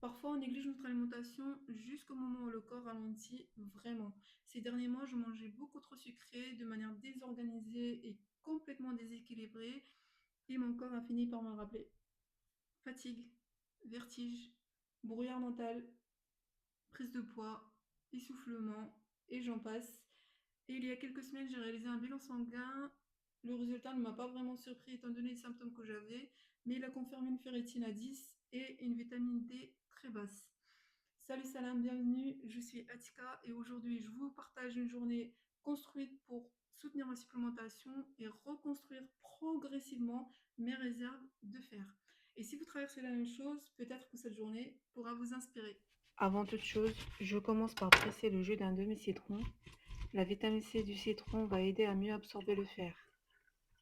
Parfois, on néglige notre alimentation jusqu'au moment où le corps ralentit vraiment. Ces derniers mois, je mangeais beaucoup trop sucré, de manière désorganisée et complètement déséquilibrée, et mon corps a fini par me le rappeler. Fatigue, vertige, brouillard mental, prise de poids, essoufflement, et j'en passe. Et il y a quelques semaines, j'ai réalisé un bilan sanguin. Le résultat ne m'a pas vraiment surpris étant donné les symptômes que j'avais, mais il a confirmé une ferritine à 10 et une vitamine D très basse. Salut Salam, bienvenue, je suis Atika et aujourd'hui je vous partage une journée construite pour soutenir ma supplémentation et reconstruire progressivement mes réserves de fer. Et si vous traversez la même chose, peut-être que cette journée pourra vous inspirer. Avant toute chose, je commence par presser le jus d'un demi-citron. La vitamine C du citron va aider à mieux absorber le fer.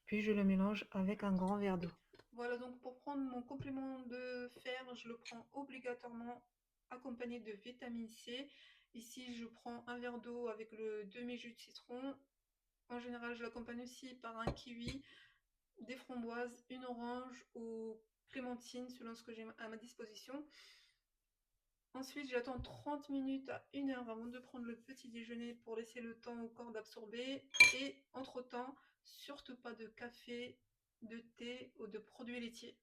Puis je le mélange avec un grand verre d'eau. Voilà, donc pour prendre mon complément de fer, je le prends obligatoirement accompagné de vitamine C. Ici, je prends un verre d'eau avec le demi-jus de citron. En général, je l'accompagne aussi par un kiwi, des framboises, une orange ou clémentine, selon ce que j'ai à ma disposition. Ensuite, j'attends 30 minutes à 1 heure avant de prendre le petit déjeuner pour laisser le temps au corps d'absorber. Et entre-temps, surtout pas de café, de thé ou de produits laitiers.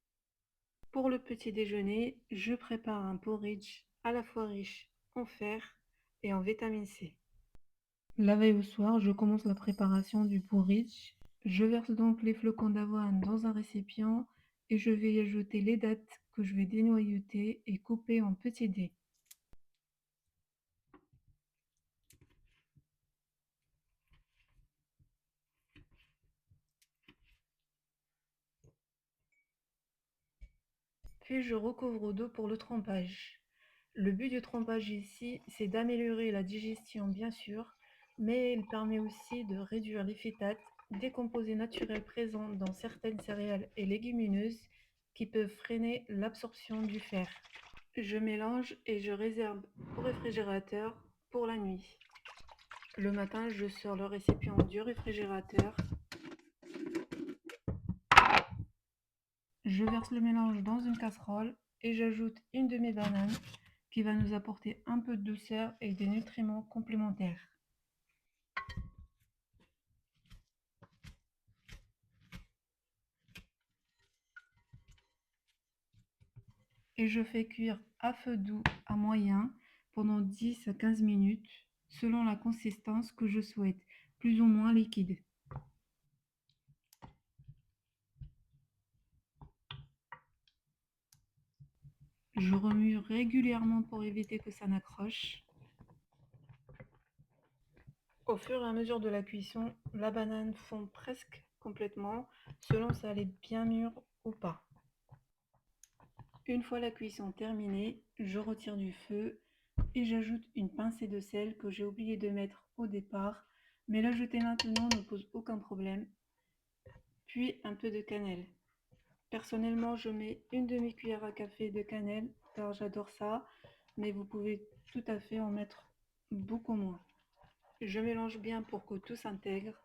Pour le petit déjeuner, je prépare un porridge à la fois riche en fer et en vitamine C. La veille au soir, je commence la préparation du porridge. Je verse donc les flocons d'avoine dans un récipient et je vais y ajouter les dattes que je vais dénoyauter et couper en petits dés. Puis je recouvre d'eau pour le trempage. Le but du trempage ici, c'est d'améliorer la digestion bien sûr, mais il permet aussi de réduire les phytates, des composés naturels présents dans certaines céréales et légumineuses qui peuvent freiner l'absorption du fer. Je mélange et je réserve au réfrigérateur pour la nuit. Le matin, je sors le récipient du réfrigérateur. Je verse le mélange dans une casserole et j'ajoute une demi-banane qui va nous apporter un peu de douceur et des nutriments complémentaires. Et je fais cuire à feu doux à moyen pendant 10 à 15 minutes selon la consistance que je souhaite, plus ou moins liquide. Je remue régulièrement pour éviter que ça n'accroche. Au fur et à mesure de la cuisson, la banane fond presque complètement selon si elle est bien mûre ou pas. Une fois la cuisson terminée, je retire du feu et j'ajoute une pincée de sel que j'ai oublié de mettre au départ, mais l'ajouter maintenant ne pose aucun problème. Puis un peu de cannelle. Personnellement, je mets une demi-cuillère à café de cannelle car j'adore ça, mais vous pouvez tout à fait en mettre beaucoup moins. Je mélange bien pour que tout s'intègre.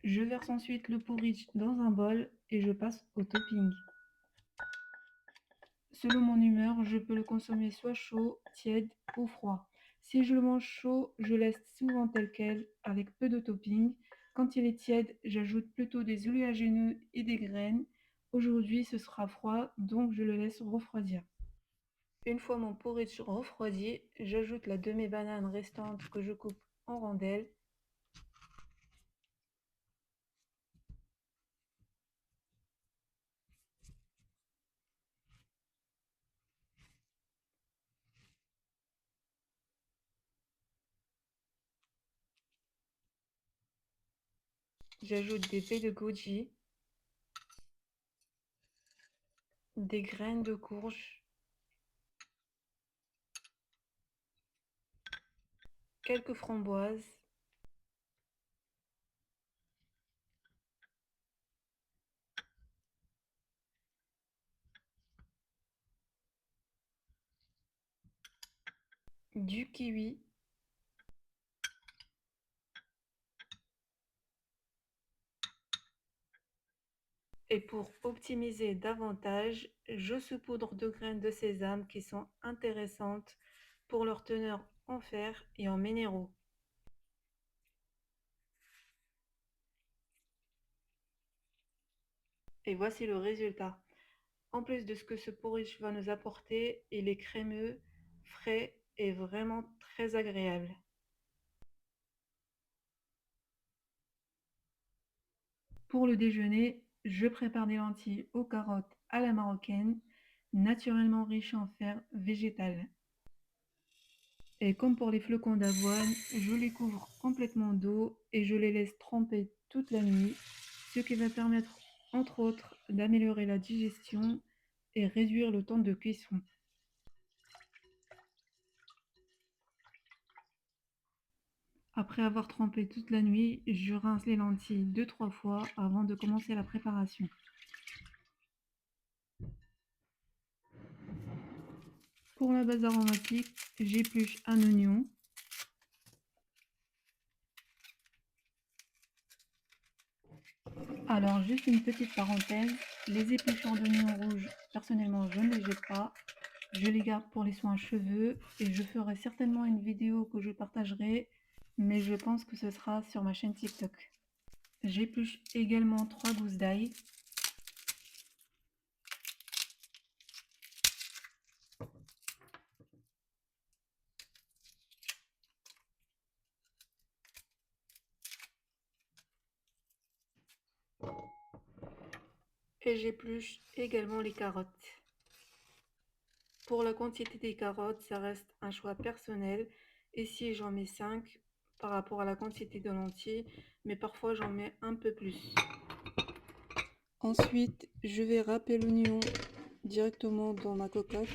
Je verse ensuite le porridge dans un bol et je passe au topping. Selon mon humeur, je peux le consommer soit chaud, tiède ou froid. Si je le mange chaud, je laisse souvent tel quel, avec peu de topping. Quand il est tiède, j'ajoute plutôt des oléagineux et des graines. Aujourd'hui, ce sera froid, donc je le laisse refroidir. Une fois mon porridge refroidi, j'ajoute la demi-banane restante que je coupe en rondelles. J'ajoute des baies de goji, des graines de courge, quelques framboises, du kiwi Et pour optimiser davantage, je saupoudre de graines de sésame qui sont intéressantes pour leur teneur en fer et en minéraux. Et voici le résultat. En plus de ce que ce porridge va nous apporter, il est crémeux, frais et vraiment très agréable. Pour le déjeuner, je prépare des lentilles aux carottes à la marocaine, naturellement riches en fer végétal. Et comme pour les flocons d'avoine, je les couvre complètement d'eau et je les laisse tremper toute la nuit, ce qui va permettre, entre autres, d'améliorer la digestion et réduire le temps de cuisson. Après avoir trempé toute la nuit, je rince les lentilles 2-3 fois avant de commencer la préparation. Pour la base aromatique, j'épluche un oignon. Alors, juste une petite parenthèse, les épluchures d'oignons rouges, personnellement, je ne les jette pas. Je les garde pour les soins cheveux et je ferai certainement une vidéo que je partagerai, mais je pense que ce sera sur ma chaîne TikTok. J'épluche également 3 gousses d'ail et j'épluche également les carottes. Pour la quantité des carottes, ça reste un choix personnel. Ici, j'en mets 5 par rapport à la quantité de lentilles, mais parfois j'en mets un peu plus. Ensuite, je vais râper l'oignon directement dans ma cocotte.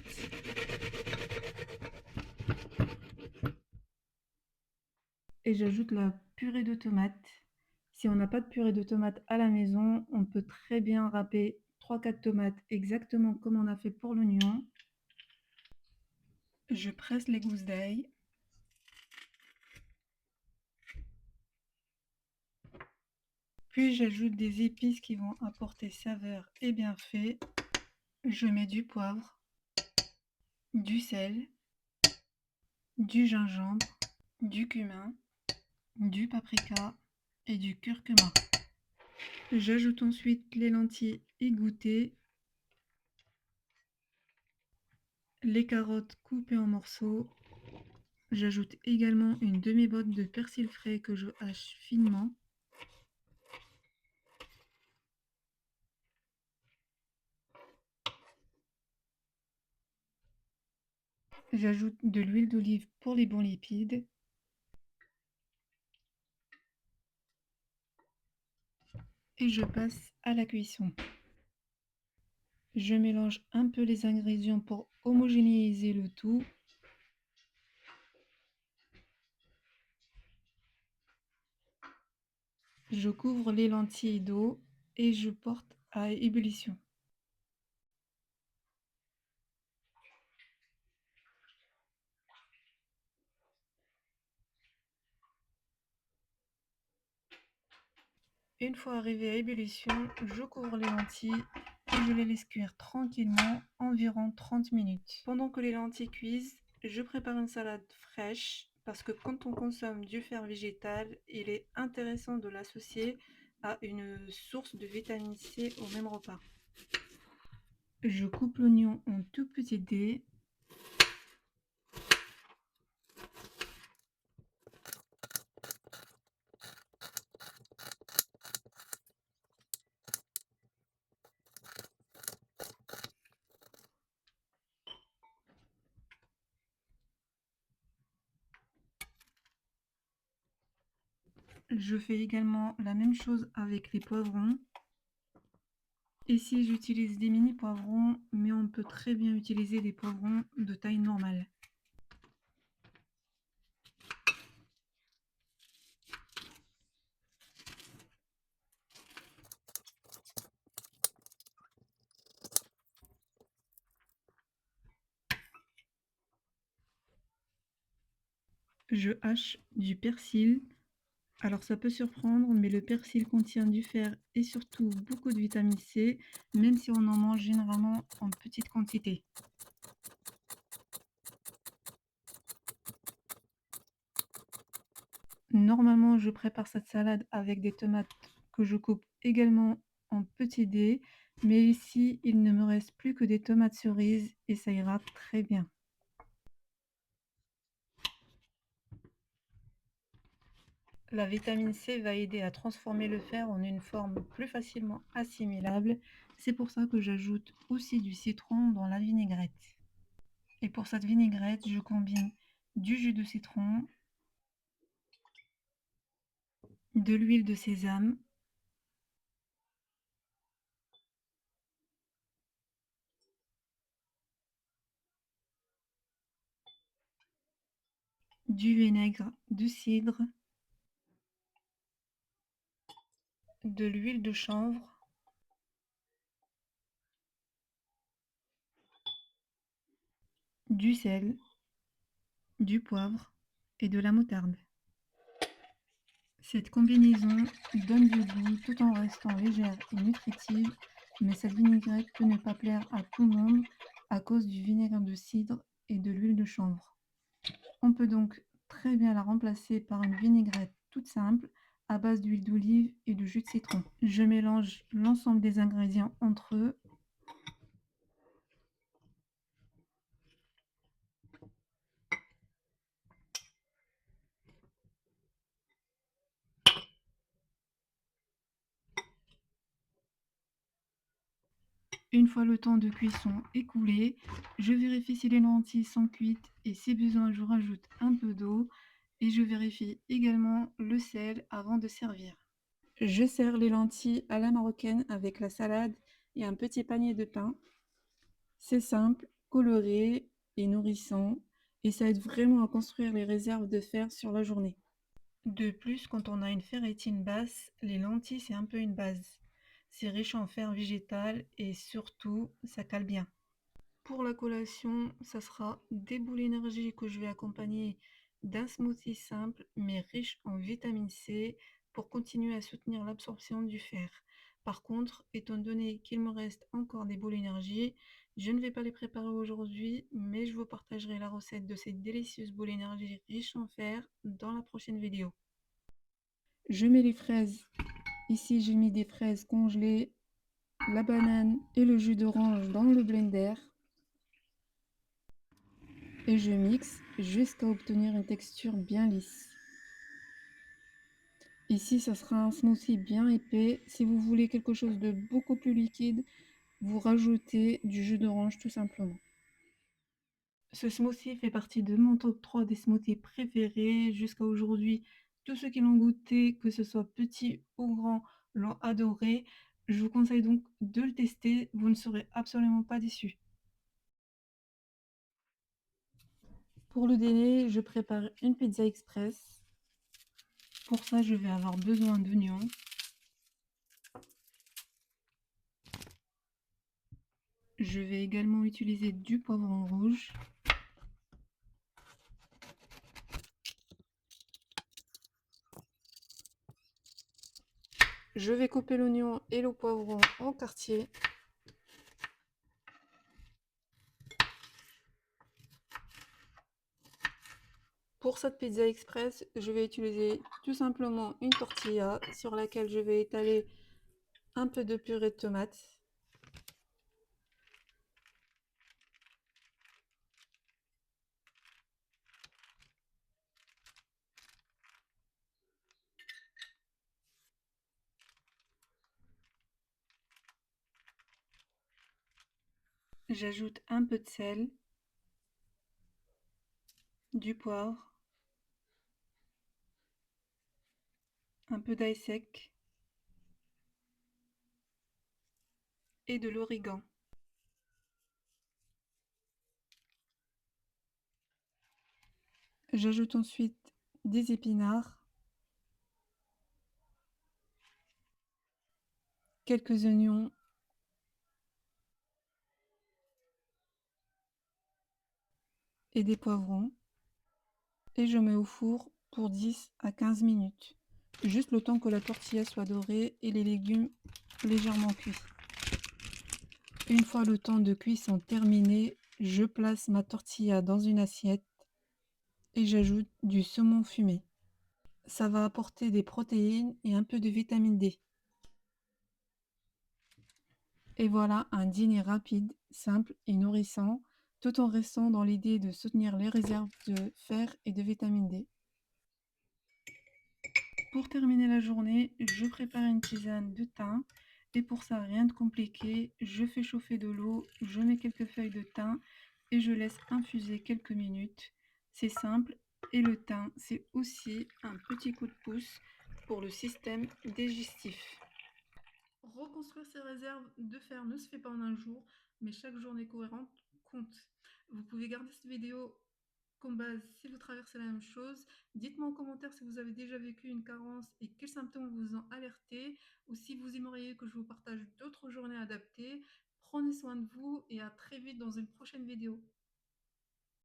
Et j'ajoute la purée de tomates. Si on n'a pas de purée de tomates à la maison, on peut très bien râper 3-4 tomates exactement comme on a fait pour l'oignon. Je presse les gousses d'ail. Puis j'ajoute des épices qui vont apporter saveur et bienfait. Je mets du poivre, du sel, du gingembre, du cumin, du paprika et du curcuma. J'ajoute ensuite les lentilles égouttées, les carottes coupées en morceaux. J'ajoute également une demi-botte de persil frais que je hache finement. J'ajoute de l'huile d'olive pour les bons lipides. Et je passe à la cuisson. Je mélange un peu les ingrédients pour homogénéiser le tout. Je couvre les lentilles d'eau et je porte à ébullition. Une fois arrivé à ébullition, je couvre les lentilles et je les laisse cuire tranquillement environ 30 minutes. Pendant que les lentilles cuisent, je prépare une salade fraîche parce que quand on consomme du fer végétal, il est intéressant de l'associer à une source de vitamine C au même repas. Je coupe l'oignon en tout petits dés. Je fais également la même chose avec les poivrons. Ici, j'utilise des mini poivrons, mais on peut très bien utiliser des poivrons de taille normale. Je hache du persil Alors ça peut surprendre, mais le persil contient du fer et surtout beaucoup de vitamine C, même si on en mange généralement en petite quantité. Normalement, je prépare cette salade avec des tomates que je coupe également en petits dés, mais ici, il ne me reste plus que des tomates cerises et ça ira très bien. La vitamine C va aider à transformer le fer en une forme plus facilement assimilable. C'est pour ça que j'ajoute aussi du citron dans la vinaigrette. Et pour cette vinaigrette, je combine du jus de citron, de l'huile de sésame, du vinaigre de cidre, de l'huile de chanvre, du sel, du poivre et de la moutarde. Cette combinaison donne du goût tout en restant légère et nutritive, mais cette vinaigrette peut ne pas plaire à tout le monde à cause du vinaigre de cidre et de l'huile de chanvre. On peut donc très bien la remplacer par une vinaigrette toute simple à base d'huile d'olive et de jus de citron. Je mélange l'ensemble des ingrédients entre eux. Une fois le temps de cuisson écoulé, je vérifie si les lentilles sont cuites et si besoin, je rajoute un peu d'eau et je vérifie également le sel avant de servir. Je sers les lentilles à la marocaine avec la salade et un petit panier de pain. C'est simple, coloré et nourrissant et ça aide vraiment à construire les réserves de fer sur la journée. De plus, quand on a une ferritine basse, les lentilles, c'est un peu une base. C'est riche en fer végétal et surtout, ça cale bien. Pour la collation, ça sera des boules énergie que je vais accompagner d'un smoothie simple mais riche en vitamine C pour continuer à soutenir l'absorption du fer. Par contre, étant donné qu'il me reste encore des boules énergie, je ne vais pas les préparer aujourd'hui, mais je vous partagerai la recette de ces délicieuses boules énergie riches en fer dans la prochaine vidéo. Je mets les fraises. Ici, j'ai mis des fraises congelées, la banane et le jus d'orange dans le blender. Et je mixe jusqu'à obtenir une texture bien lisse. Ici, ça sera un smoothie bien épais. Si vous voulez quelque chose de beaucoup plus liquide, vous rajoutez du jus d'orange tout simplement. Ce smoothie fait partie de mon top 3 des smoothies préférés jusqu'à aujourd'hui. Tous ceux qui l'ont goûté, que ce soit petit ou grand, l'ont adoré. Je vous conseille donc de le tester, vous ne serez absolument pas déçus. Pour le dîner, je prépare une pizza express. Pour ça, je vais avoir besoin d'oignons, je vais également utiliser du poivron rouge, je vais couper l'oignon et le poivron en quartiers. Pour cette pizza express, je vais utiliser tout simplement une tortilla sur laquelle je vais étaler un peu de purée de tomates. J'ajoute un peu de sel, du poivre, un peu d'ail sec et de l'origan. J'ajoute ensuite des épinards, quelques oignons et des poivrons et je mets au four pour 10 à 15 minutes. juste le temps que la tortilla soit dorée et les légumes légèrement cuits. Une fois le temps de cuisson terminé, je place ma tortilla dans une assiette et j'ajoute du saumon fumé. Ça va apporter des protéines et un peu de vitamine D. Et voilà un dîner rapide, simple et nourrissant, tout en restant dans l'idée de soutenir les réserves de fer et de vitamine D. Pour terminer la journée, je prépare une tisane de thym. Et pour ça, rien de compliqué, je fais chauffer de l'eau, je mets quelques feuilles de thym et je laisse infuser quelques minutes. C'est simple et le thym, c'est aussi un petit coup de pouce pour le système digestif. Reconstruire ses réserves de fer ne se fait pas en un jour, mais chaque journée cohérente compte. Vous pouvez garder cette vidéo comme base si vous traversez la même chose. Dites-moi en commentaire si vous avez déjà vécu une carence et quels symptômes vous en alertez, ou si vous aimeriez que je vous partage d'autres journées adaptées. Prenez soin de vous et à très vite dans une prochaine vidéo.